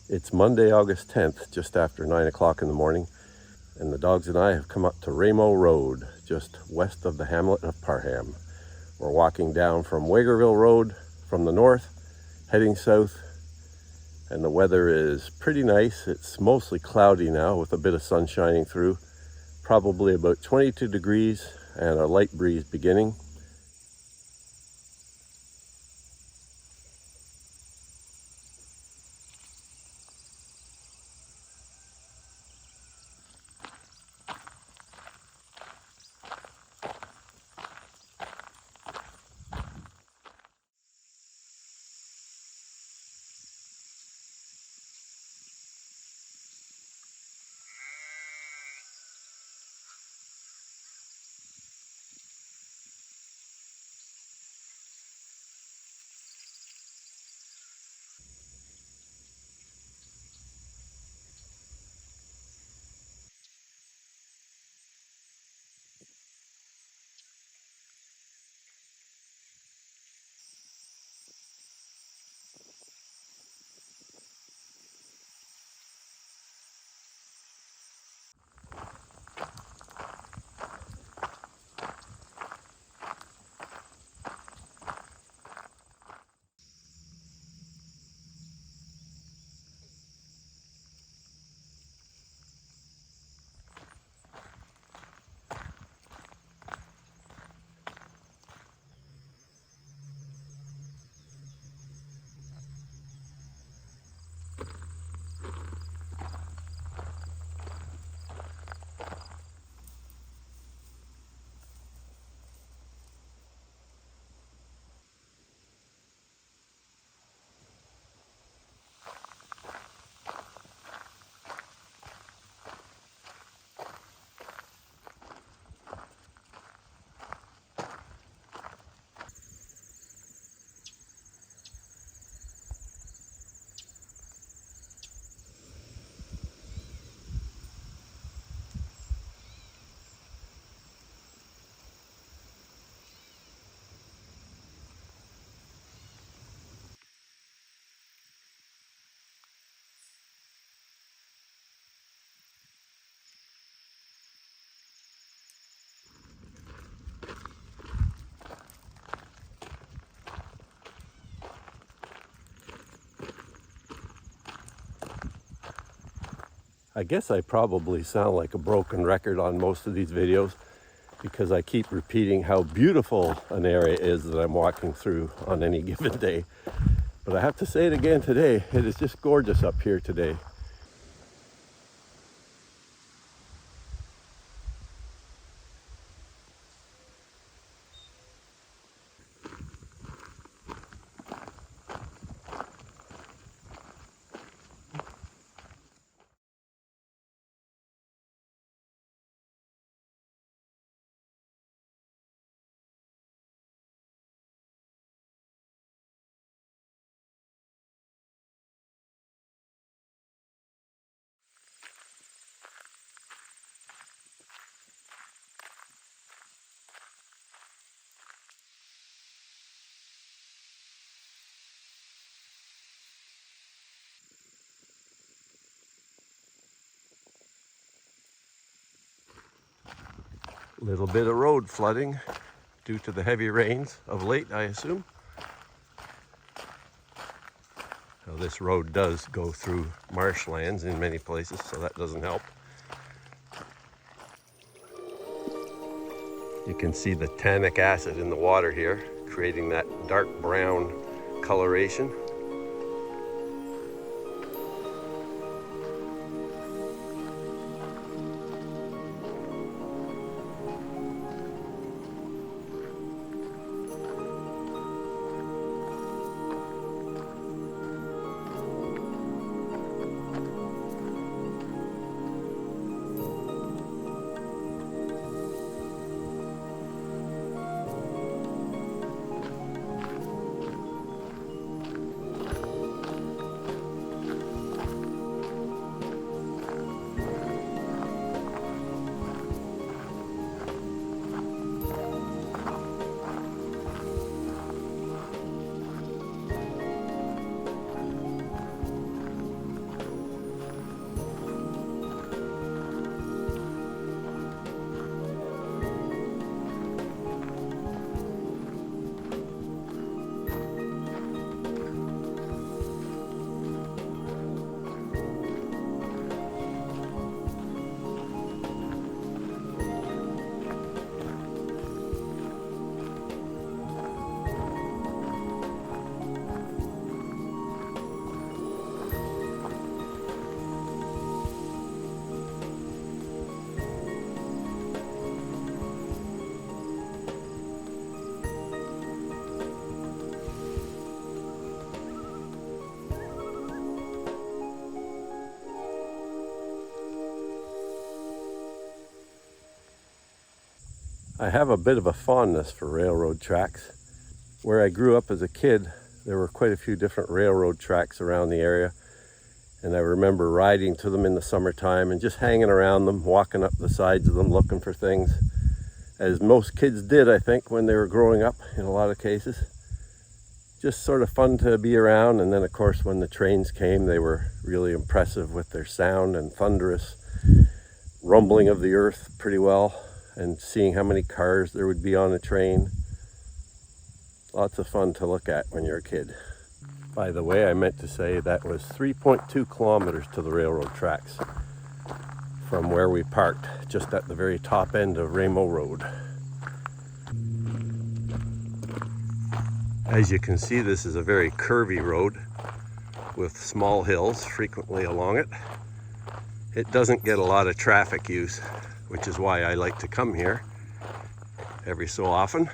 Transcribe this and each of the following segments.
It's Monday, August 10th, just after 9 o'clock in the morning, and the dogs and I have come up to Raymo Road, just west of the hamlet of Parham. We're walking down from Wagarville Road from the north, heading south, and the weather is pretty nice. It's mostly cloudy now with a bit of sun shining through, probably about 22 degrees and a light breeze beginning. I guess I probably sound like a broken record on most of these videos because I keep repeating how beautiful an area is that I'm walking through on any given day. But I have to say it again today. It is just gorgeous up here today. Little bit of road flooding due to the heavy rains of late, I assume. Now, this road does go through marshlands in many places, so that doesn't help. You can see the tannic acid in the water here, creating that dark brown coloration. I have a bit of a fondness for railroad tracks. Where I grew up as a kid, there were quite a few different railroad tracks around the area, and I remember riding to them in the summertime and just hanging around them, walking up the sides of them looking for things, as most kids did, I think, when they were growing up in a lot of cases. Just sort of fun to be around. And then of course when the trains came, they were really impressive with their sound and thunderous rumbling of the earth pretty well, and seeing how many cars there would be on a train. Lots of fun to look at when you're a kid. By the way, I meant to say that was 3.2 kilometers to the railroad tracks from where we parked, just at the very top end of Raymo Road. As you can see, this is a very curvy road with small hills frequently along it. It doesn't get a lot of traffic use, which is why I like to come here every so often.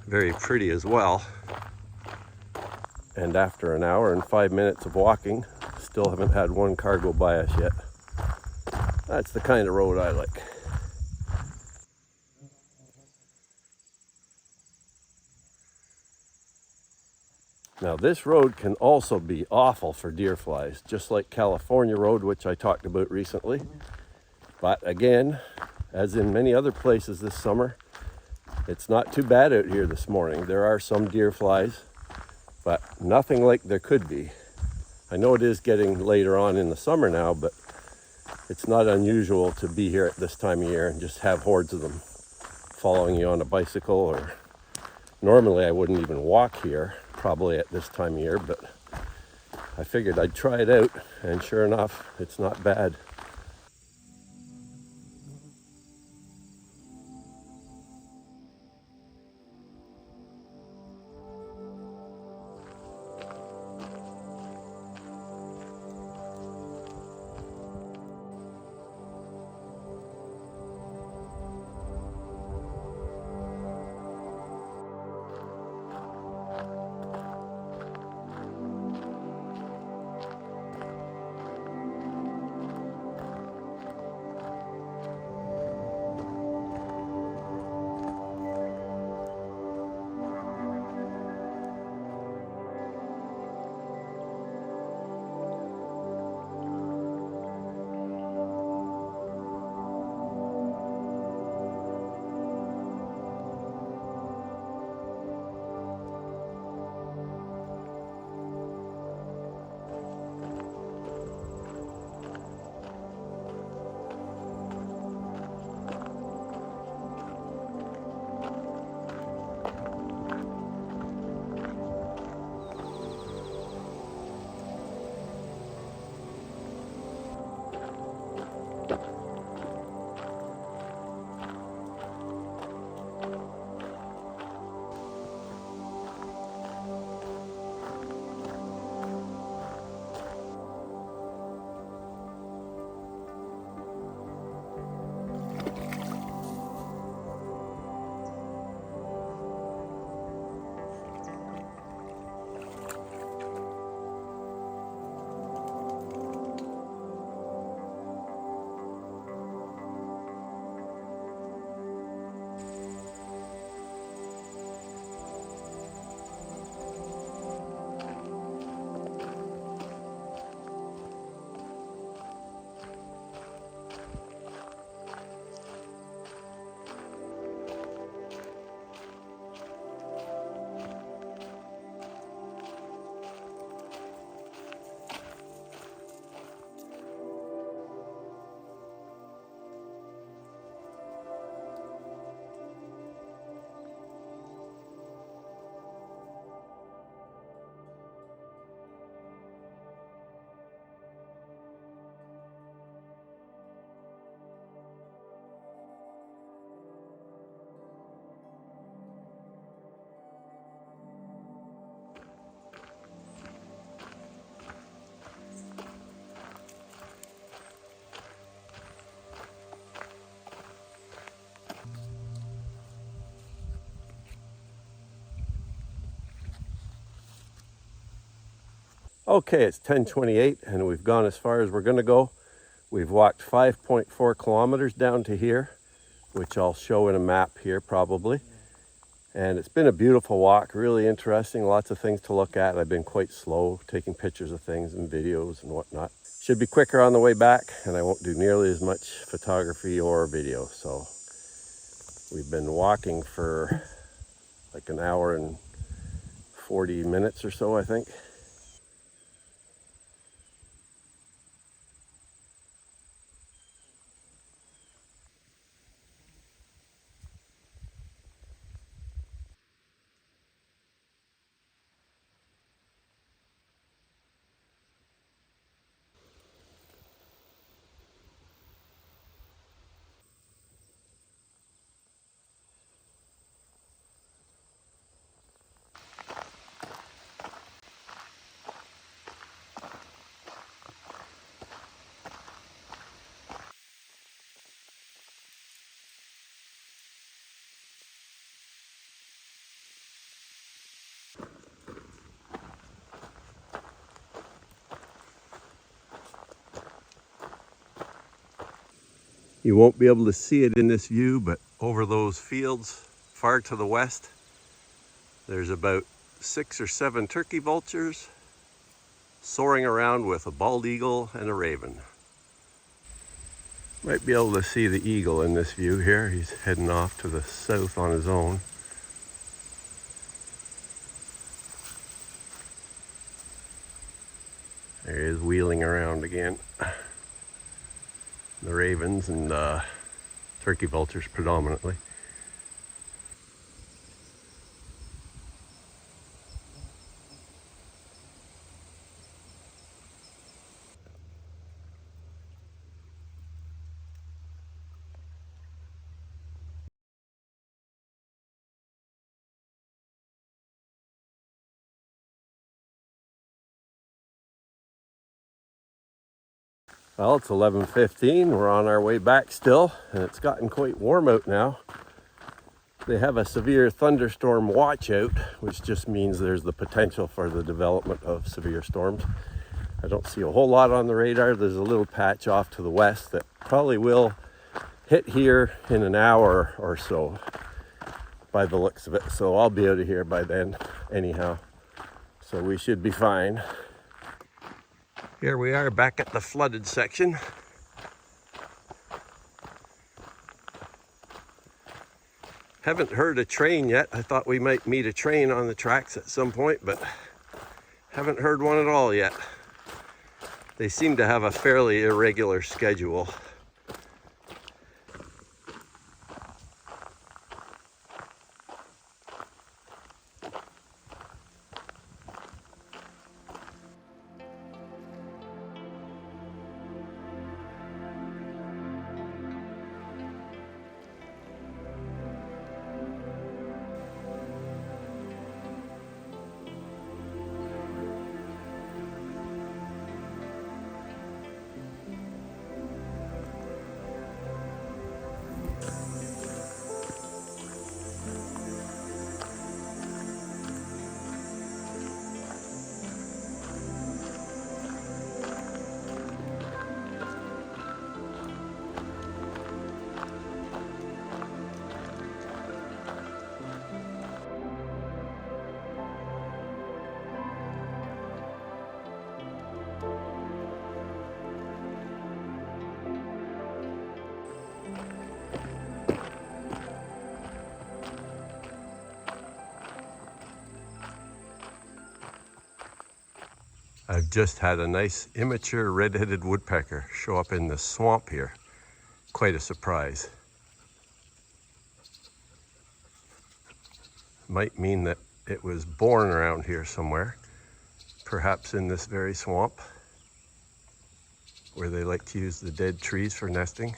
Very pretty as well. And after an hour and 5 minutes of walking, still haven't had one car go by us yet. That's the kind of road I like. Now this road can also be awful for deer flies, just like California Road, which I talked about recently. But again, as in many other places this summer, it's not too bad out here this morning. There are some deer flies, but nothing like there could be. I know it is getting later on in the summer now, but it's not unusual to be here at this time of year and just have hordes of them following you on a bicycle. Or normally I wouldn't even walk here probably at this time of year, but I figured I'd try it out, and sure enough, it's not bad. Okay, it's 10:28 and we've gone as far as we're gonna go. We've walked 5.4 kilometers down to here, which I'll show in a map here probably. And it's been a beautiful walk, really interesting, lots of things to look at. I've been quite slow taking pictures of things and videos and whatnot. Should be quicker on the way back, and I won't do nearly as much photography or video. So we've been walking for like an hour and 40 minutes or so, I think. You won't be able to see it in this view, but over those fields far to the west, there's about 6 or 7 turkey vultures soaring around with a bald eagle and a raven. Might be able to see the eagle in this view here. He's heading off to the south on his own. There he is, wheeling around again. The ravens and turkey vultures predominantly. Well, it's 11:15. We're on our way back still, and it's gotten quite warm out now. They have a severe thunderstorm watch out, which just means there's the potential for the development of severe storms. I don't see a whole lot on the radar. There's a little patch off to the west that probably will hit here in an hour or so by the looks of it. So I'll be out of here by then anyhow. So we should be fine. Here we are back at the flooded section. Haven't heard a train yet. I thought we might meet a train on the tracks at some point, but haven't heard one at all yet. They seem to have a fairly irregular schedule. I've just had a nice immature red-headed woodpecker show up in the swamp here. Quite a surprise. Might mean that it was born around here somewhere, perhaps in this very swamp where they like to use the dead trees for nesting.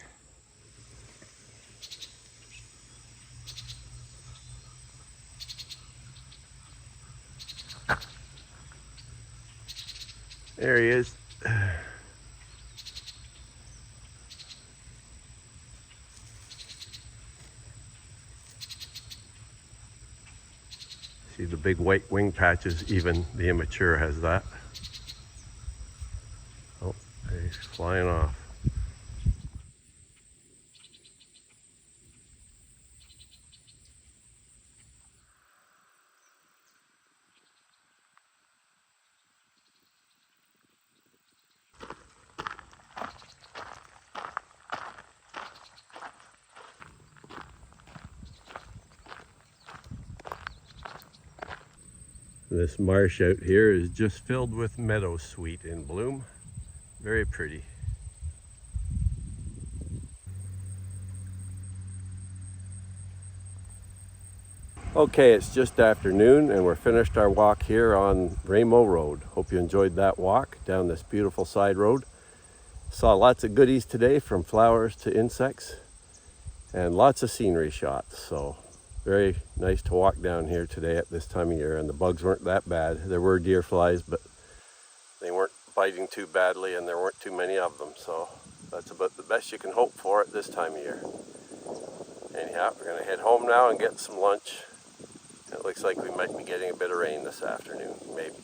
There he is. See the big white wing patches, even the immature has that. Oh, he's flying off. This marsh out here is just filled with meadowsweet in bloom. Very pretty. Okay, it's just afternoon and we're finished our walk here on Raymo Road. Hope you enjoyed that walk down this beautiful side road. Saw lots of goodies today, from flowers to insects, and lots of scenery shots. So very nice to walk down here today at this time of year, and the bugs weren't that bad. There were deer flies, but they weren't biting too badly and there weren't too many of them. So that's about the best you can hope for at this time of year. Anyhow, we're gonna head home now and get some lunch. It looks like we might be getting a bit of rain this afternoon, maybe.